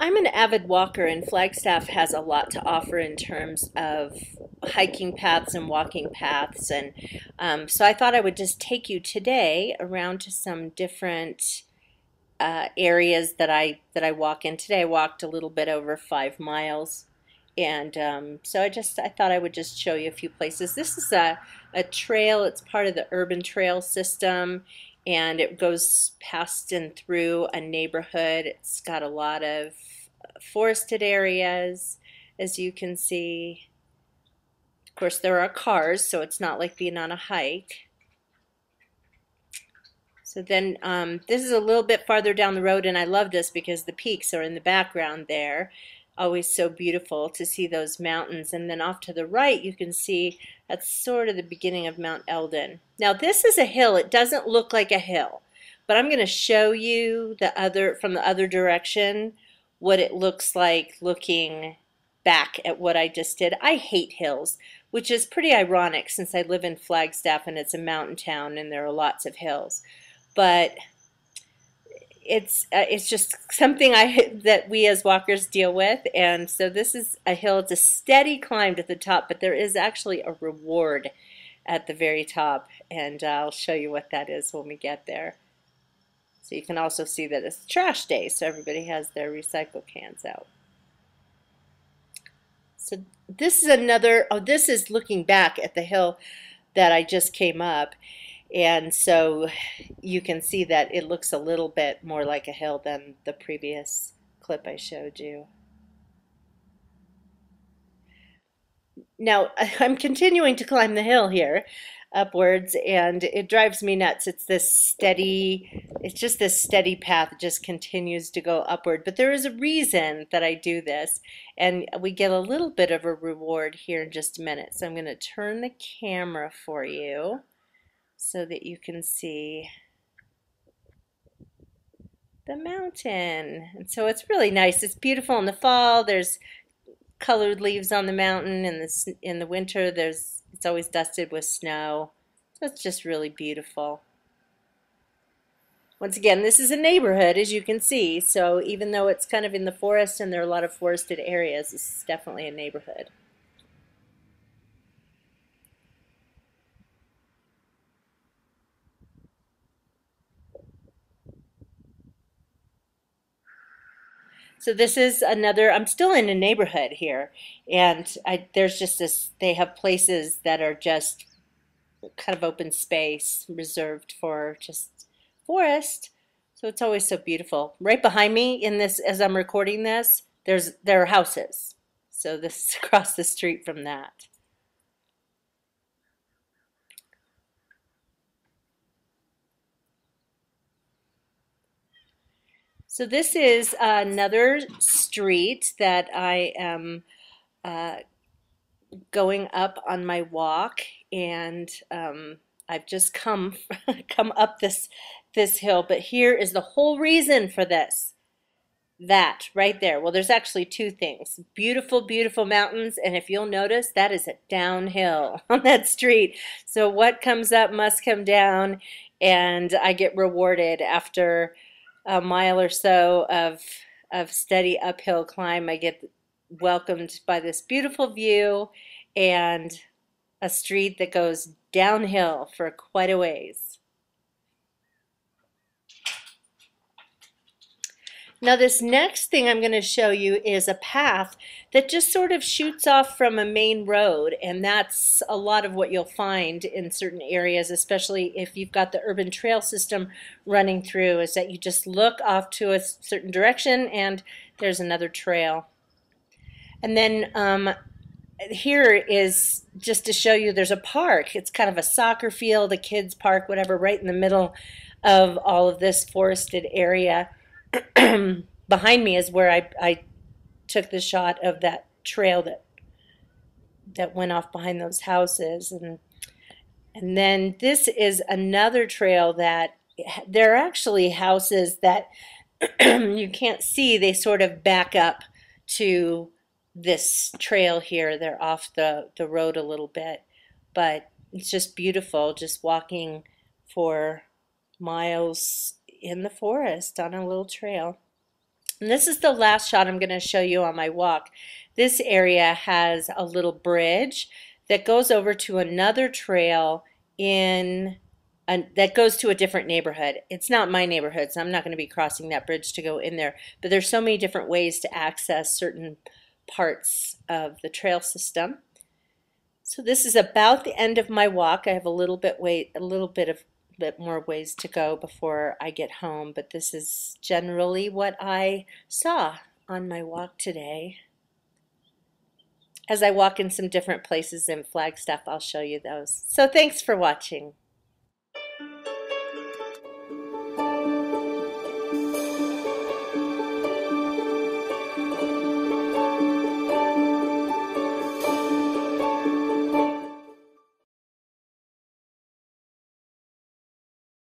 I'm an avid walker, and Flagstaff has a lot to offer in terms of hiking paths and walking paths. And so I thought I would just take you today around to some different areas that I walk in. Today I walked a little bit over 5 miles, and so I thought I would just show you a few places. This is a trail. It's part of the urban trail system, and it goes past and through a neighborhood. It's got a lot of forested areas, as you can see. Of course, there are cars, so it's not like being on a hike. So then this is a little bit farther down the road, and I love this because the peaks are in the background there. Always so beautiful to see those mountains. And then off to the right, you can see that's sort of the beginning of Mount Eldon. Now this is a hill. It doesn't look like a hill, but I'm going to show you from the other direction what it looks like looking back at what I just did. I hate hills, which is pretty ironic since I live in Flagstaff and it's a mountain town and there are lots of hills. But it's just something that we as walkers deal with. And so this is a hill. It's a steady climb to the top, but there is actually a reward at the very top, and I'll show you what that is when we get there. So you can also see that it's trash day, so everybody has their recycle cans out. So this is this is looking back at the hill that I just came up. And so you can see that it looks a little bit more like a hill than the previous clip I showed you. Now, I'm continuing to climb the hill here upwards, and it drives me nuts. It's just this steady path. It just continues to go upward. But there is a reason that I do this, and we get a little bit of a reward here in just a minute. So I'm going to turn the camera for you so that you can see the mountain. And so it's really nice. It's beautiful in the fall. There's colored leaves on the mountain, and in the winter it's always dusted with snow. So it's just really beautiful. Once again, this is a neighborhood, as you can see. So even though it's kind of in the forest and there are a lot of forested areas, this is definitely a neighborhood. So this is I'm still in a neighborhood here, and there's just they have places that are just kind of open space reserved for just forest. So it's always so beautiful. Right behind me as I'm recording this, there are houses. So this is across the street from that. So this is another street that I am going up on my walk, and I've just come up this hill. But here is the whole reason for this. That right there. Well, there's actually two things. Beautiful, beautiful mountains, and if you'll notice, that is a downhill on that street. So what comes up must come down, and I get rewarded after a mile or so of steady uphill climb. I get welcomed by this beautiful view and a street that goes downhill for quite a ways. Now this next thing I'm going to show you is a path that just sort of shoots off from a main road, and that's a lot of what you'll find in certain areas, especially if you've got the urban trail system running through, is that you just look off to a certain direction and there's another trail. And then here is just to show you there's a park. It's kind of a soccer field, a kids park, whatever, right in the middle of all of this forested area. Behind me is where I took the shot of that trail that went off behind those houses, and then this is another trail that there are actually houses that you can't see. They sort of back up to this trail here. They're off the road a little bit, but it's just beautiful just walking for miles in the forest on a little trail. And this is the last shot I'm going to show you on my walk. This area has a little bridge that goes over to another trail that goes to a different neighborhood. It's not my neighborhood, so I'm not going to be crossing that bridge to go in there. But there's so many different ways to access certain parts of the trail system. So this is about the end of my walk. I have a little bit more ways to go before I get home, but this is generally what I saw on my walk today. As I walk in some different places in Flagstaff, I'll show you those. So thanks for watching.